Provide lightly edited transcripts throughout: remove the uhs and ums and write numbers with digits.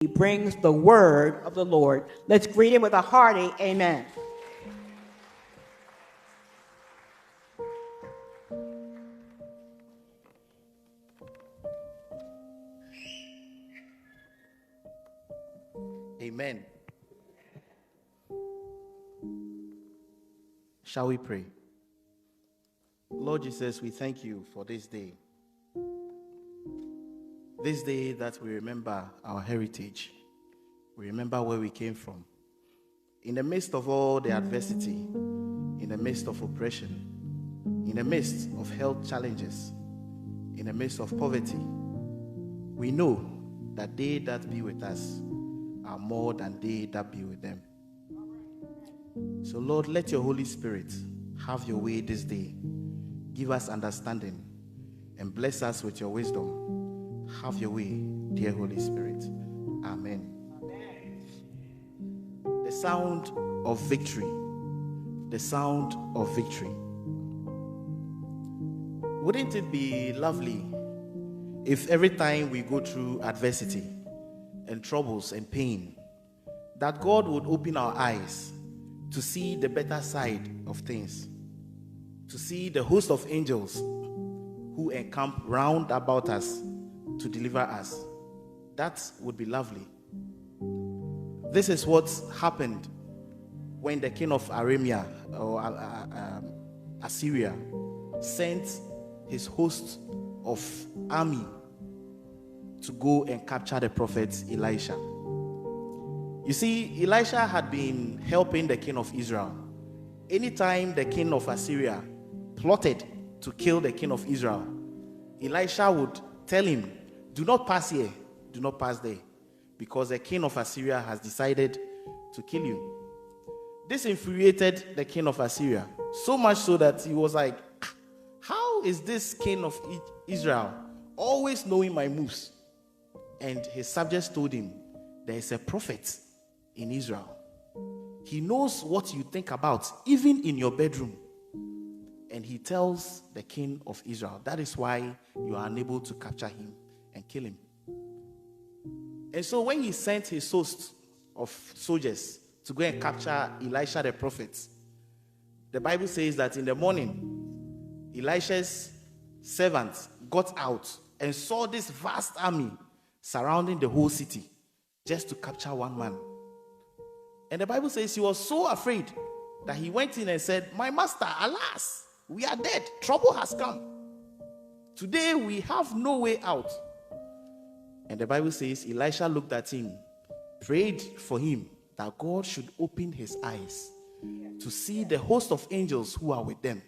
He brings the word of the Lord. Let's greet him with a hearty amen. Amen. Shall we pray? Lord Jesus, we thank you for this day. This day that we remember our heritage. We remember where we came from. In the midst of all the adversity, in the midst of oppression, in the midst of health challenges, in the midst of poverty, we know that they that be with us are more than they that be with them. So Lord, let your Holy Spirit have your way this day. Give us understanding and bless us with your wisdom. Have your way, dear Holy Spirit. Amen. The sound of victory. The sound of victory. Wouldn't it be lovely if every time we go through adversity and troubles and pain, that God would open our eyes to see the better side of things, to see the host of angels who encamp round about us to deliver us? That would be lovely. This is what happened when the king of Aramea or Assyria sent his host of army to go and capture the prophet Elisha. You see, Elisha had been helping the king of Israel. Anytime the king of Assyria plotted to kill the king of Israel, Elisha would tell him, do not pass here, do not pass there, because the king of Assyria has decided to kill you. This infuriated the king of Assyria, so much so that he was like, how is this king of Israel always knowing my moves? And his subjects told him, there is a prophet in Israel. He knows what you think about, even in your bedroom. And he tells the king of Israel, that is why you are unable to capture him and kill him. And so when he sent his host of soldiers to go and capture Elisha the prophet, the Bible says that in the morning, Elisha's servants got out and saw this vast army surrounding the whole city just to capture one man. And the Bible says he was so afraid that he went in and said, my master, alas, we are dead. Trouble has come. Today we have no way out. And the Bible says Elisha looked at him, prayed for him that God should open his eyes to see the host of angels who are with them,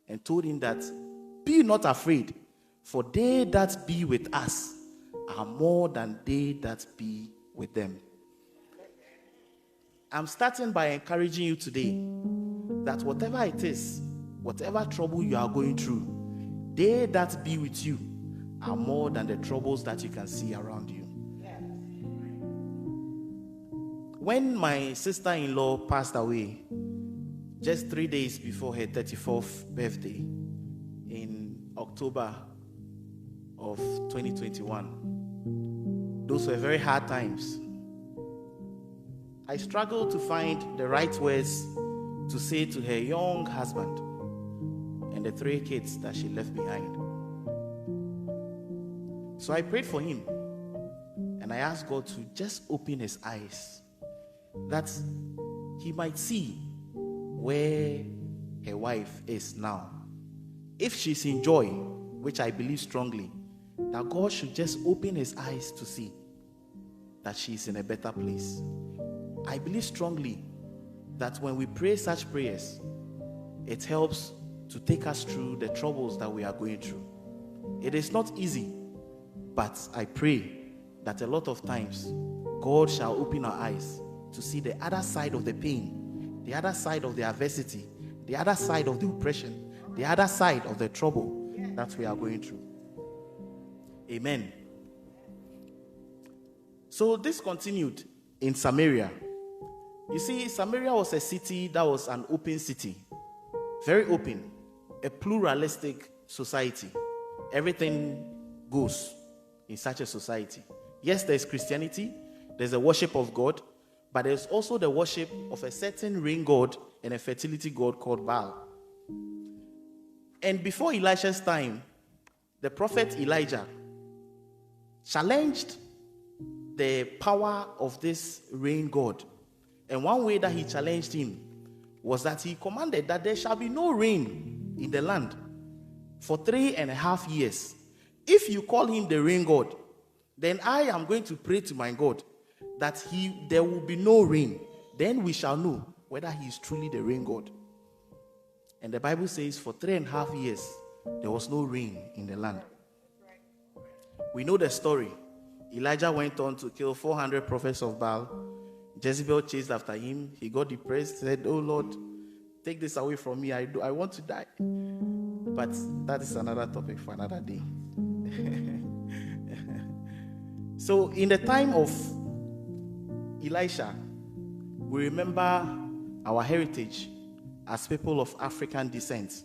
and told him that, be not afraid, for they that be with us are more than they that be with them. I'm starting by encouraging you today that whatever it is, whatever trouble you are going through, they that be with you are more than the troubles that you can see around you. When my sister-in-law passed away, just 3 days before her 34th birthday, in October of 2021, those were very hard times. I struggled to find the right words to say to her young husband and the 3 kids that she left behind. So I prayed for him, and I asked God to just open his eyes, that he might see where her wife is now. If she's in joy, which I believe strongly, that God should just open his eyes to see that she's in a better place. I believe strongly that when we pray such prayers, it helps to take us through the troubles that we are going through. It is not easy, but I pray that a lot of times God shall open our eyes to see the other side of the pain, the other side of the adversity, the other side of the oppression, the other side of the trouble that we are going through. Amen. So this continued in Samaria. You see, Samaria was a city that was an open city, very open, a pluralistic society. Everything goes in such a society. Yes, there is Christianity, There's a worship of God, but there's also the worship of a certain rain god and a fertility god called Baal. And before Elisha's time, the prophet Elijah challenged the power of this rain god. And one way that he challenged him was that he commanded that there shall be no rain in the land for 3.5 years. If you call him the rain god, then I am going to pray to my God that there will be no rain. Then we shall know whether he is truly the rain god. And the Bible says for 3.5 years, there was no rain in the land. We know the story. Elijah went on to kill 400 prophets of Baal. Jezebel chased after him. He got depressed, said, "Oh Lord, take this away from me. I want to die." But that is another topic for another day. So in the time of Elisha, we remember our heritage as people of African descent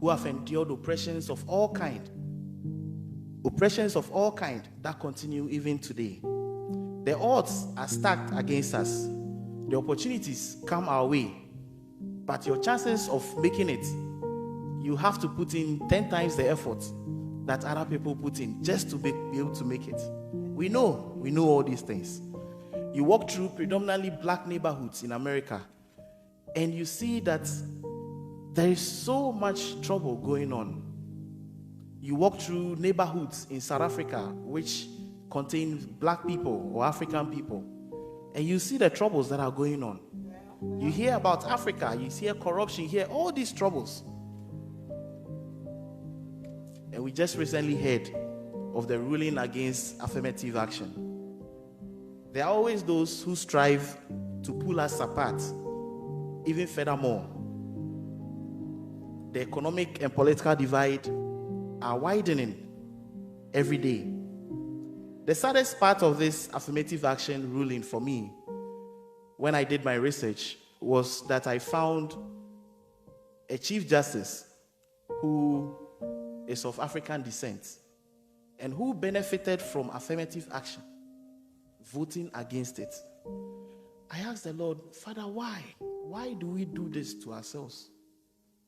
who have endured oppressions of all kind that continue even today. The odds are stacked against us. The opportunities come our way, but your chances of making it, you have to put in 10 times the effort that other people put in just to be able to make it. We know all these things. You walk through predominantly black neighborhoods in America, and you see that there is so much trouble going on. You walk through neighborhoods in South Africa, which contain black people or African people, and you see the troubles that are going on. You hear about Africa, you hear corruption, you hear all these troubles. And we just recently heard of the ruling against affirmative action. There are always those who strive to pull us apart, even furthermore. The economic and political divide are widening every day. The saddest part of this affirmative action ruling for me, when I did my research, was that I found a Chief Justice who is of African descent and who benefited from affirmative action, voting against it. I asked the Lord, Father, why? Why do we do this to ourselves?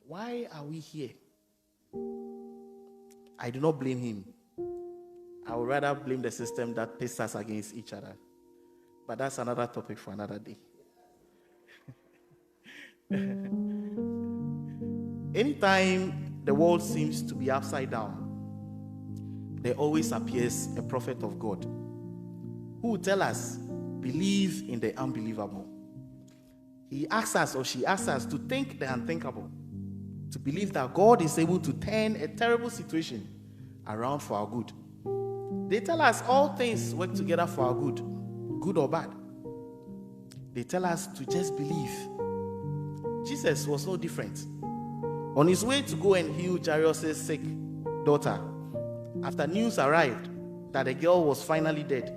Why are we here? I do not blame him. I would rather blame the system that pits us against each other. But that's another topic for another day. Anytime the world seems to be upside down, there always appears a prophet of God who will tell us, believe in the unbelievable. He asks us, or she asks us, to think the unthinkable, to believe that God is able to turn a terrible situation around for our good. They tell us all things work together for our good, good or bad. They tell us to just believe. Jesus was no different. On his way to go and heal Jairus' sick daughter, after news arrived that the girl was finally dead,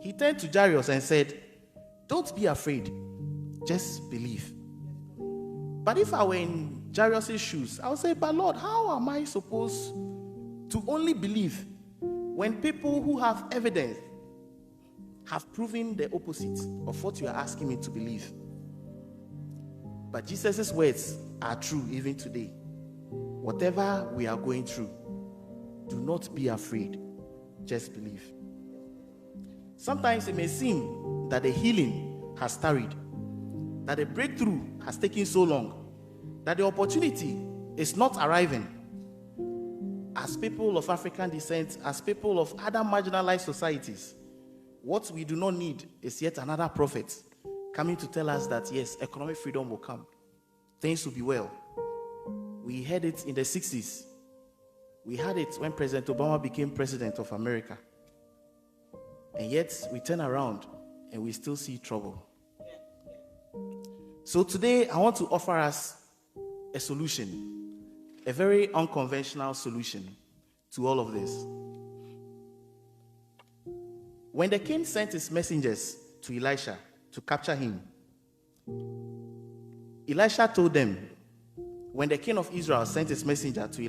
he turned to Jairus and said, "Don't be afraid, just believe." But if I were in Jairus' shoes, I would say, "But Lord, how am I supposed to only believe when people who have evidence have proven the opposite of what you are asking me to believe?" But Jesus' words are true even today. Whatever we are going through, do not be afraid, just believe. Sometimes it may seem that the healing has tarried, that the breakthrough has taken so long, that the opportunity is not arriving. As people of African descent, as people of other marginalized societies, what we do not need is yet another prophet coming to tell us that, yes, economic freedom will come. Things will be well. We had it in the 60s. We had it when President Obama became president of America. And yet, we turn around and we still see trouble. So today, I want to offer us a solution, a very unconventional solution to all of this. When the king sent his messengers to Elisha to capture him, Elisha told them, when the king of Israel sent his messenger to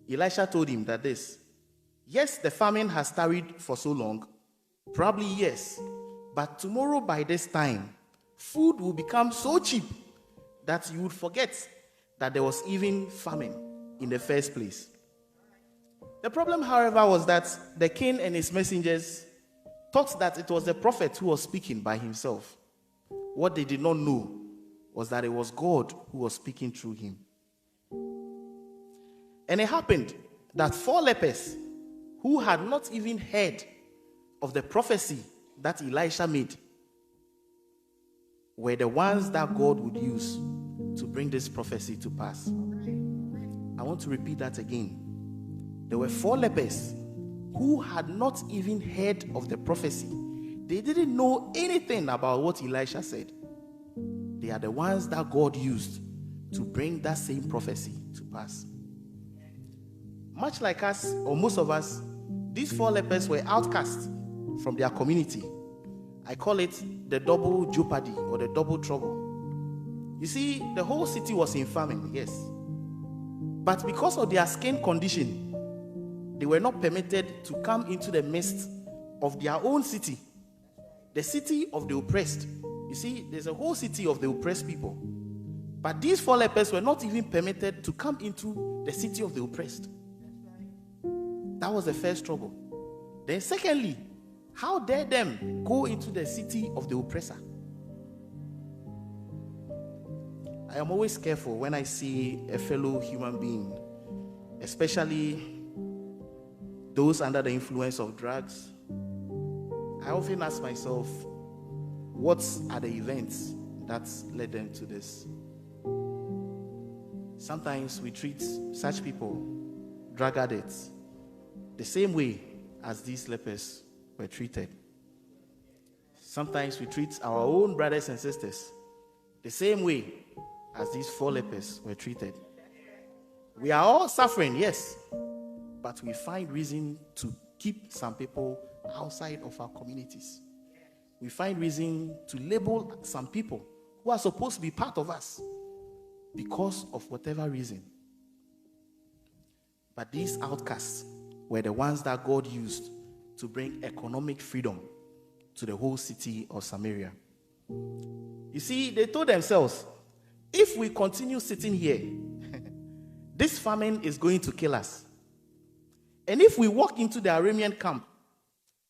Elisha told him that this, yes, the famine has tarried for so long, Probably yes. But tomorrow by this time, food will become so cheap that you would forget that there was even famine in the first place. The problem, however, was that the king and his messengers thought that it was the prophet who was speaking by himself. What they did not know was that it was God who was speaking through him. And it happened that 4 lepers who had not even heard of the prophecy that Elisha made were the ones that God would use to bring this prophecy to pass. I want to repeat that again. There were 4 lepers who had not even heard of the prophecy. They didn't know anything about what Elisha said. They are the ones that God used to bring that same prophecy to pass. Much like us, or most of us, these 4 lepers were outcasts from their community. I call it the double jeopardy or the double trouble. You see, the whole city was in famine, yes. But because of their skin condition, they were not permitted to come into the midst of their own city, the city of the oppressed. You see, there's a whole city of the oppressed people. But these 4 lepers were not even permitted to come into the city of the oppressed. That was the first trouble. Then secondly, how dare them go into the city of the oppressor? I am always careful when I see a fellow human being, especially those under the influence of drugs. I often ask myself, what are the events that led them to this? Sometimes we treat such people, drug addicts, the same way as these lepers were treated. Sometimes we treat our own brothers and sisters the same way as these 4 lepers were treated. We are all suffering, yes, but we find reason to keep some people outside of our communities. We find reason to label some people who are supposed to be part of us because of whatever reason. But these outcasts were the ones that God used to bring economic freedom to the whole city of Samaria. You see, they told themselves, if we continue sitting here, this famine is going to kill us. And if we walk into the Aramean camp,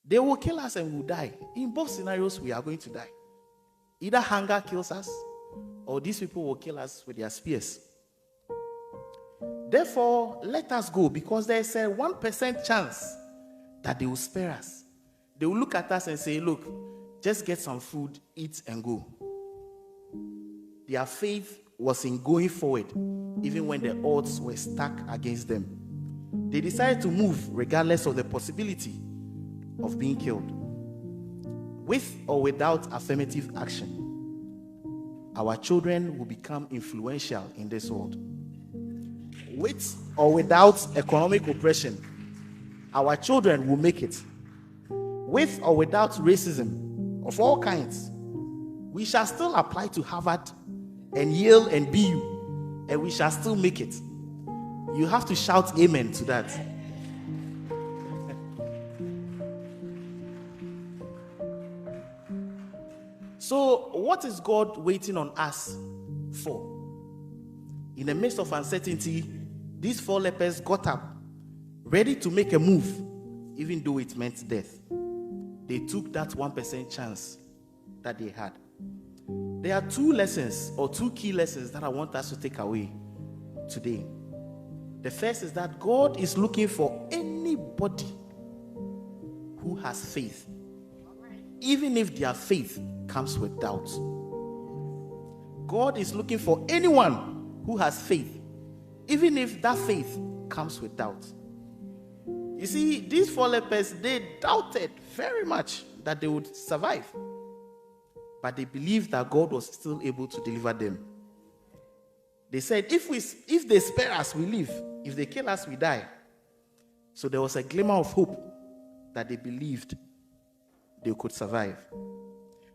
they will kill us and we will die. In both scenarios, we are going to die. Either hunger kills us, or these people will kill us with their spears. Therefore, let us go, because there is a 1% chance that they will spare us. They will look at us and say, look, just get some food, eat and go. Their faith was in going forward, even when the odds were stacked against them. They decided to move regardless of the possibility of being killed. With or without affirmative action, our children will become influential in this world. With or without economic oppression, our children will make it. With or without racism of all kinds, we shall still apply to Harvard and Yale and BU, and we shall still make it. You have to shout amen to that. So, what is God waiting on us for? In the midst of uncertainty, these 4 lepers got up, ready to make a move, even though it meant death. They took that 1% chance that they had. There are 2 lessons, or 2 key lessons, that I want us to take away today. The first is that God is looking for anybody who has faith, even if their faith comes with doubt. God is looking for anyone who has faith, even if that faith comes with doubt. You see, these 4 lepers, they doubted very much that they would survive, but they believed that God was still able to deliver them. They said, if they spare us, we live. If they kill us, we die. So there was a glimmer of hope that they believed they could survive.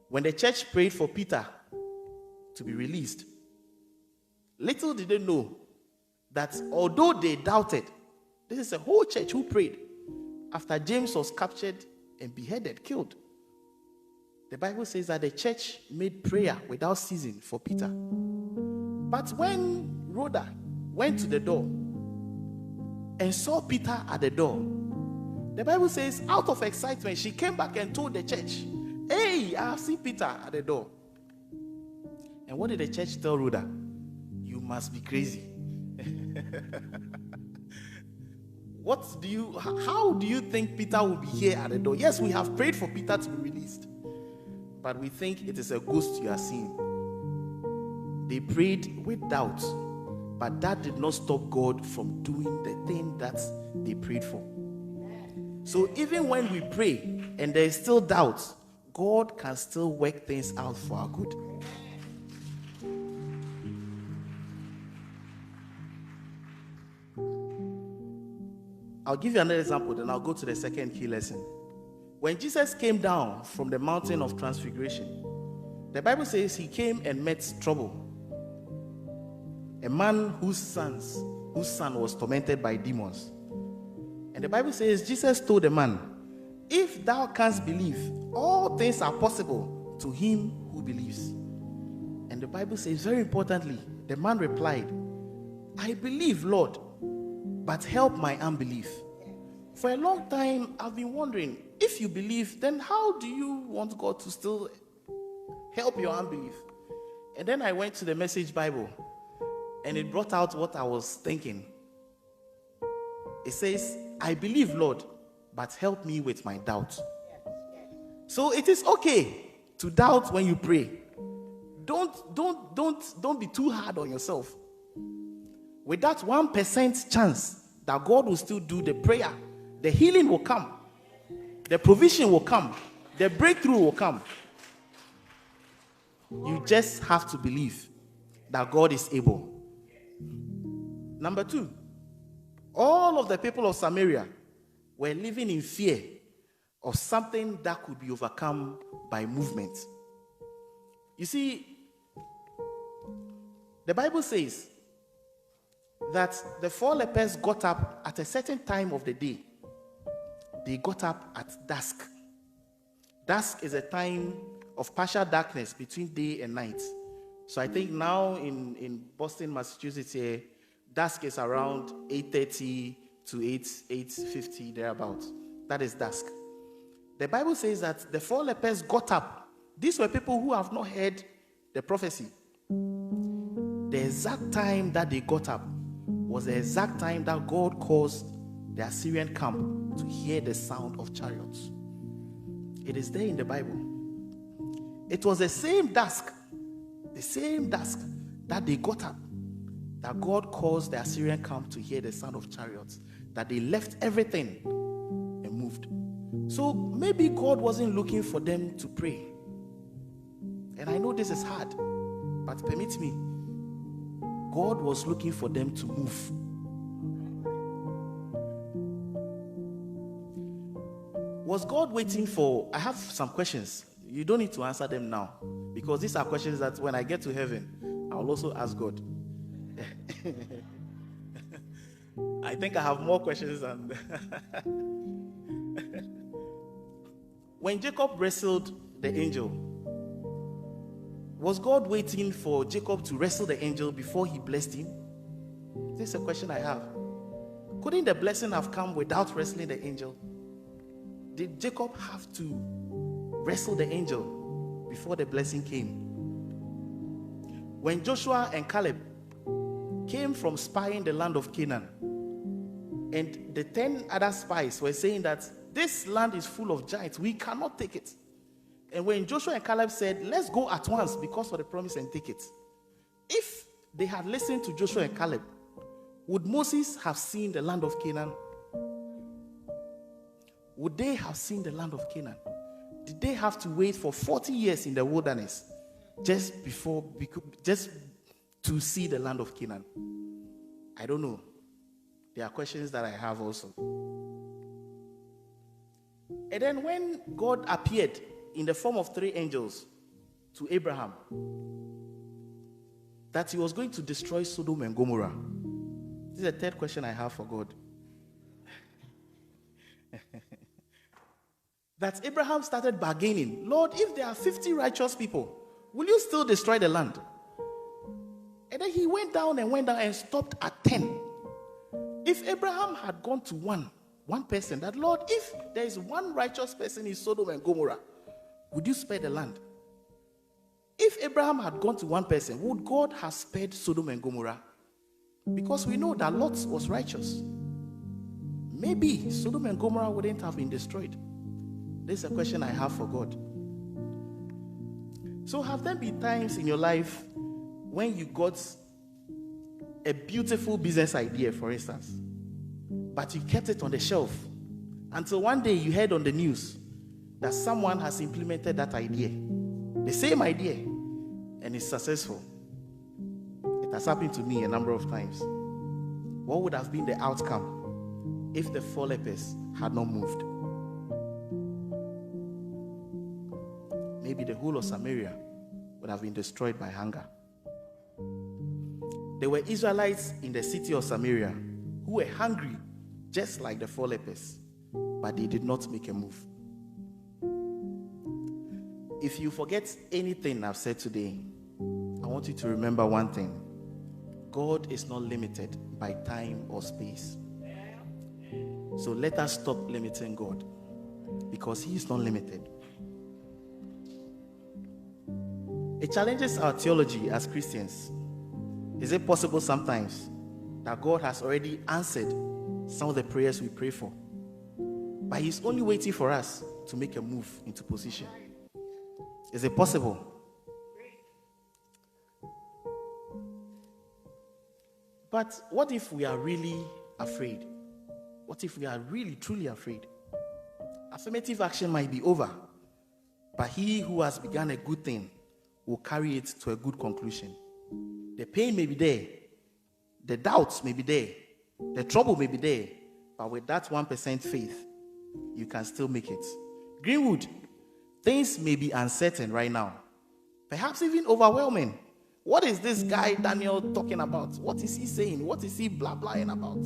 When the church prayed for Peter to be released, little did they know that although they doubted, this is a whole church who prayed. After James was captured and beheaded, killed. The Bible says that the church made prayer without ceasing for Peter. But when Rhoda went to the door and saw Peter at the door, the Bible says, out of excitement, she came back and told the church, hey, I have seen Peter at the door. And what did the church tell Rhoda? You must be crazy. How do you think Peter will be here at the door? Yes, we have prayed for Peter to be released, but we think it is a ghost you are seeing. They prayed with doubt, but that did not stop God from doing the thing that they prayed for. So even when we pray and there is still doubt, God can still work things out for our good. I'll give you another example, then I'll go to the second key lesson. When Jesus came down from the mountain of transfiguration, the Bible says he came and met trouble. A man whose son was tormented by demons. And the Bible says Jesus told the man, if thou canst believe, all things are possible to him who believes. And the Bible says, very importantly, the man replied, I believe, Lord, but help my unbelief. For a long time, I've been wondering, if you believe, then how do you want God to still help your unbelief? And then I went to the Message Bible, and it brought out what I was thinking. It says, I believe, Lord, but help me with my doubt. So it is okay to doubt when you pray. Don't be too hard on yourself. With that 1% chance that God will still do the prayer, the healing will come, the provision will come, the breakthrough will come. You just have to believe that God is able. Number 2, all of the people of Samaria were living in fear of something that could be overcome by movement. You see, the Bible says that the 4 lepers got up at a certain time of the day. They got up at dusk. Dusk is a time of partial darkness between day and night. So I think now in Boston, Massachusetts here, dusk is around 8:30 to 8:50, thereabouts. That is dusk. The Bible says that the 4 lepers got up. These were people who have not heard the prophecy. The exact time that they got up was the exact time that God caused the Assyrian camp to hear the sound of chariots. It is there in the Bible. It was the same dusk that they got up, that God caused the Assyrian camp to hear the sound of chariots, that they left everything and moved. So maybe God wasn't looking for them to pray. And I know this is hard, but permit me, God was looking for them to move. Was God waiting for... I have some questions. You don't need to answer them now, because these are questions that when I get to heaven, I'll also ask God. I think I have more questions than... When Jacob wrestled the angel, was God waiting for Jacob to wrestle the angel before he blessed him? This is a question I have. Couldn't the blessing have come without wrestling the angel? Did Jacob have to wrestle the angel before the blessing came? When Joshua and Caleb came from spying the land of Canaan, and the 10 other spies were saying that this land is full of giants, we cannot take it. And when Joshua and Caleb said, let's go at once because of the promise and take it, if they had listened to Joshua and Caleb, would Moses have seen the land of Canaan? Would they have seen the land of Canaan? Did they have to wait for 40 years in the wilderness just to see the land of Canaan? I don't know. There are questions that I have also. And then when God appeared in the form of 3 angels to Abraham, that he was going to destroy Sodom and Gomorrah. This is the third question I have for God. that Abraham started bargaining. Lord, if there are 50 righteous people, will you still destroy the land? And then he went down and stopped at 10. If Abraham had gone to one person, that Lord, if there is one righteous person in Sodom and Gomorrah, would you spare the land? If Abraham had gone to one person, would God have spared Sodom and Gomorrah? Because we know that Lot was righteous. Maybe Sodom and Gomorrah wouldn't have been destroyed. This is a question I have for God. So have there been times in your life when you got a beautiful business idea, for instance, but you kept it on the shelf until one day you heard on the news that someone has implemented that idea, the same idea, and is successful? It has happened to me a number of times. What would have been the outcome if the 4 lepers had not moved? Maybe the whole of Samaria would have been destroyed by hunger. There were Israelites in the city of Samaria who were hungry, just like the 4 lepers, but they did not make a move. If you forget anything I've said today, I want you to remember one thing. God is not limited by time or space. So let us stop limiting God, because He is not limited. It challenges our theology as Christians. Is it possible sometimes that God has already answered some of the prayers we pray for, but He's only waiting for us to make a move into position? Is it possible? But what if we are really afraid? What if we are really, truly afraid? Affirmative action might be over, but He who has begun a good thing will carry it to a good conclusion. The pain may be there, the doubts may be there, the trouble may be there, but with that 1% faith, you can still make it. Greenwood, things may be uncertain right now, perhaps even overwhelming. What is this guy Daniel talking about? What is he saying? What is he blah-blahing about?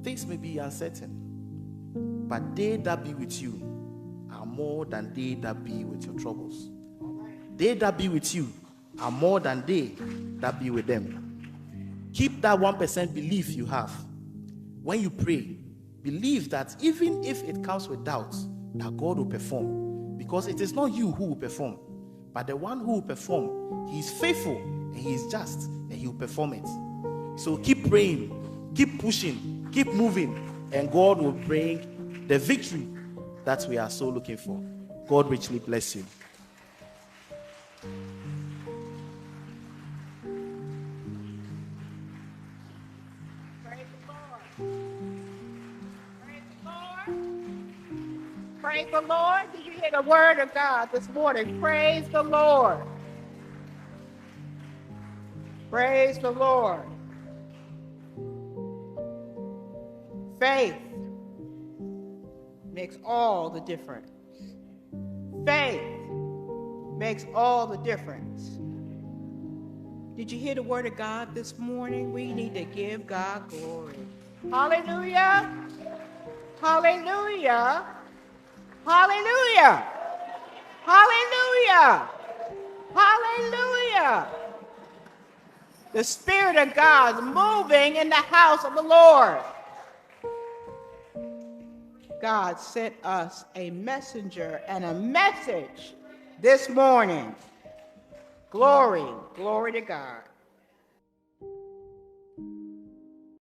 Things may be uncertain, but they that be with you are more than they that be with your troubles. They that be with you are more than they that be with them. Keep that 1% belief you have. When you pray, believe that even if it comes with doubts, that God will perform. Because it is not you who will perform, but the one who will perform. He is faithful and He is just, and He will perform it. So keep praying, keep pushing, keep moving, and God will bring the victory that we are so looking for. God richly bless you. Praise the Lord. Did you hear the word of God this morning? Praise the Lord. Praise the Lord. Faith makes all the difference. Faith makes all the difference. Did you hear the word of God this morning? We need to give God glory. Hallelujah. Hallelujah. Hallelujah. Hallelujah. Hallelujah. The Spirit of God is moving in the house of the Lord. God sent us a messenger and a message this morning. Glory, glory to God.